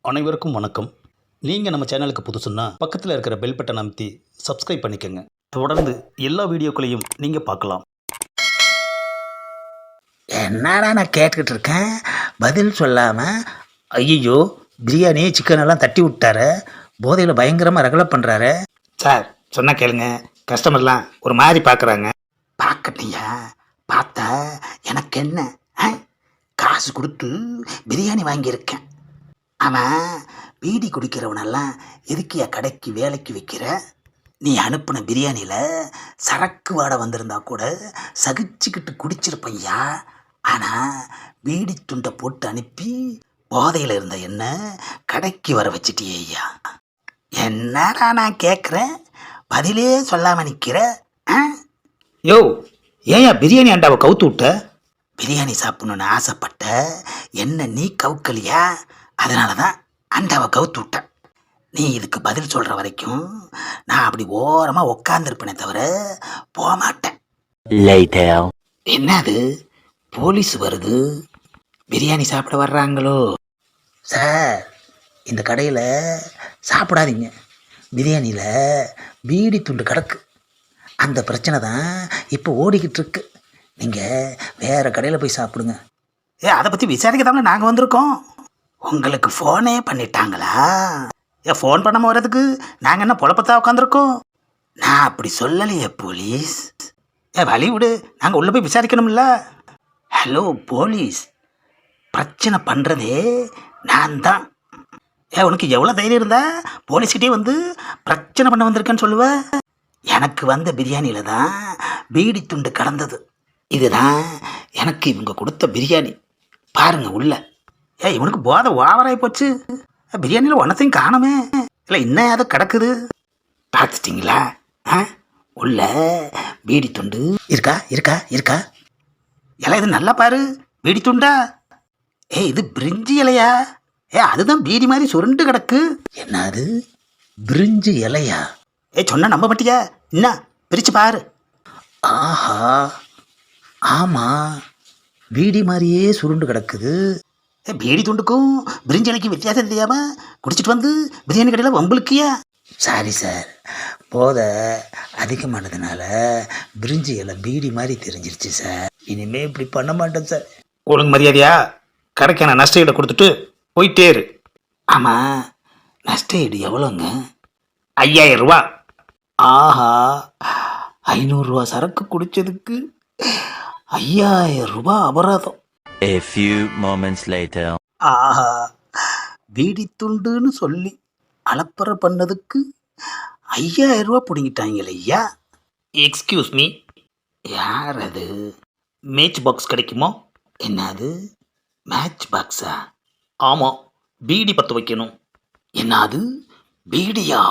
அனைவருக்கும் வணக்கம். நீங்கள் நம்ம சேனலுக்கு புதுசுன்னா பக்கத்தில் இருக்கிற பெல் பட்டனை அமைத்தி சப்ஸ்கிரைப் பண்ணிக்கோங்க. தொடர்ந்து எல்லா வீடியோக்களையும் நீங்கள் பார்க்கலாம். என்னடா நான் கேட்டுக்கிட்டு இருக்கேன், பதில் சொல்லாமல் ஐயோ பிரியாணி சிக்கன் எல்லாம் தட்டி விட்டாரு, போதையில் பயங்கரமாக ரகலை பண்ணுறாரு. சார் சொன்னால் கேளுங்க, கஸ்டமர்லாம் ஒரு மாதிரி பார்க்குறாங்க. பார்க்கட்டியா, பார்த்தா எனக்கு என்ன, காசு கொடுத்து பிரியாணி வாங்கியிருக்கேன். அவன் பீடி குடிக்கிறவனெல்லாம் எதுக்கியா கடைக்கு வேலைக்கு வைக்கிற? நீ அனுப்பின பிரியாணியில் சரக்கு வாடை வந்திருந்தா கூட சகிச்சுக்கிட்டு குடிச்சிருப்பையா. ஆனால் பீடி துண்டை போட்டு அனுப்பி போதையில் இருந்த என்ன கடைக்கு வர வச்சிட்டியே ஐயா. என்னடா நான் கேட்குறேன், பதிலே சொல்லாமல் நிற்கிற? யோ, ஏன் பிரியாணி அண்டாவை கவுத்து விட்ட? பிரியாணி சாப்பிடணுன்னு ஆசைப்பட்ட என்ன நீ கவுக்கலியா, அதனால தான் அண்டாவை கவுத்து விட்டேன். நீ இதுக்கு பதில் சொல்கிற வரைக்கும் நான் அப்படி ஓரமாக உக்காந்துருப்பேனே தவிர போக மாட்டேன். என்னது போலீஸ் வருது, பிரியாணி சாப்பிட வர்றாங்களோ? சார், இந்த கடையில் சாப்பிடாதீங்க, பிரியாணியில் பீடி துண்டு கிடக்கு. அந்த பிரச்சனை தான் இப்போ ஓடிக்கிட்டு இருக்கு. நீங்கள் வேறு கடையில் போய் சாப்பிடுங்க. அதை பற்றி விசாரிக்க தாங்க நாங்கள் வந்திருக்கோம். உங்களுக்கு ஃபோனே பண்ணிட்டாங்களா? ஃபோன் பண்ணாமல் வர்றதுக்கு நாங்கள் என்ன பொழப்பத்தா உட்காந்துருக்கோம்? நான் அப்படி சொல்லலையே போலீஸ். வழி விடு, நாங்கள் உள்ளே போய் விசாரிக்கணும்ல. ஹலோ போலீஸ், பிரச்சனை பண்ணுறதே நான் தான். உனக்கு எவ்வளோ தைரியம் இருந்தா போலீஸ்கிட்டே வந்து பிரச்சனை பண்ண வந்திருக்கேன்னு சொல்லுவேன்? எனக்கு வந்த பிரியாணியில் தான் பீடி துண்டு கலந்தது. இதுதான் எனக்கு இவங்க கொடுத்த பிரியாணி. பாருங்க உள்ள. இவனுக்கு போதை ஓவராகி போச்சு. பிரியாணியில் ஒன்றத்தையும் காணுமே, இல்லை இன்னும் அதை கிடக்குது. பார்த்துட்டிங்களா? உள்ள பீடி துண்டு இருக்கா இருக்கா இருக்கா? இது நல்லா பாரு, பீடி துண்டா? இது பிரிஞ்சி இலையா? அதுதான் பீடி மாதிரி சுருண்டு கிடக்கு. என்னது பிரிஞ்சு இலையா? சொன்ன நம்ப மாட்டியா? என்ன பிரிச்சு பாரு. ஆஹா, ஆமாம், பீடி மாதிரியே சுருண்டு கிடக்குது. பீடி துண்டுக்கும் பிரிஞ்சி இலைக்கும் வித்தியாசம் தெரியாம குடிச்சிட்டு வந்து பிரியாணி கடையில் வம்புலுக்கியா? சாரி சார், போதை அதிகமானதுனால பிரிஞ்சி இலை பீடி மாதிரி தெரிஞ்சிருச்சு சார். இனிமேல் இப்படி பண்ண மாட்டேன் சார். ஒழுங்கு மரியாதையா கடைக்கான நஷ்ட ஈடை கொடுத்துட்டு போயிட்டே இரு. ஆமாம், நஷ்ட ஈடு எவ்வளோங்க? 5000 ரூபா. ஆஹா, 500 ரூபா சரக்கு குடித்ததுக்கு 5000 ரூபா அபராதம். A few moments later. ஆஹா, பீடி துண்டுன்னு சொல்லி அலப்பறை பண்ணதுக்கு 5000 ரூபா பிடிங்கிட்டாங்களே ஐயா. எக்ஸ்கியூஸ் மீ, யார் அது? மேட்ச் பாக்ஸ் கிடைக்குமா? என்னது மேட்ச் பாக்ஸா? ஆமாம், பீடி பற்ற வைக்கணும். என்னது பீடியா?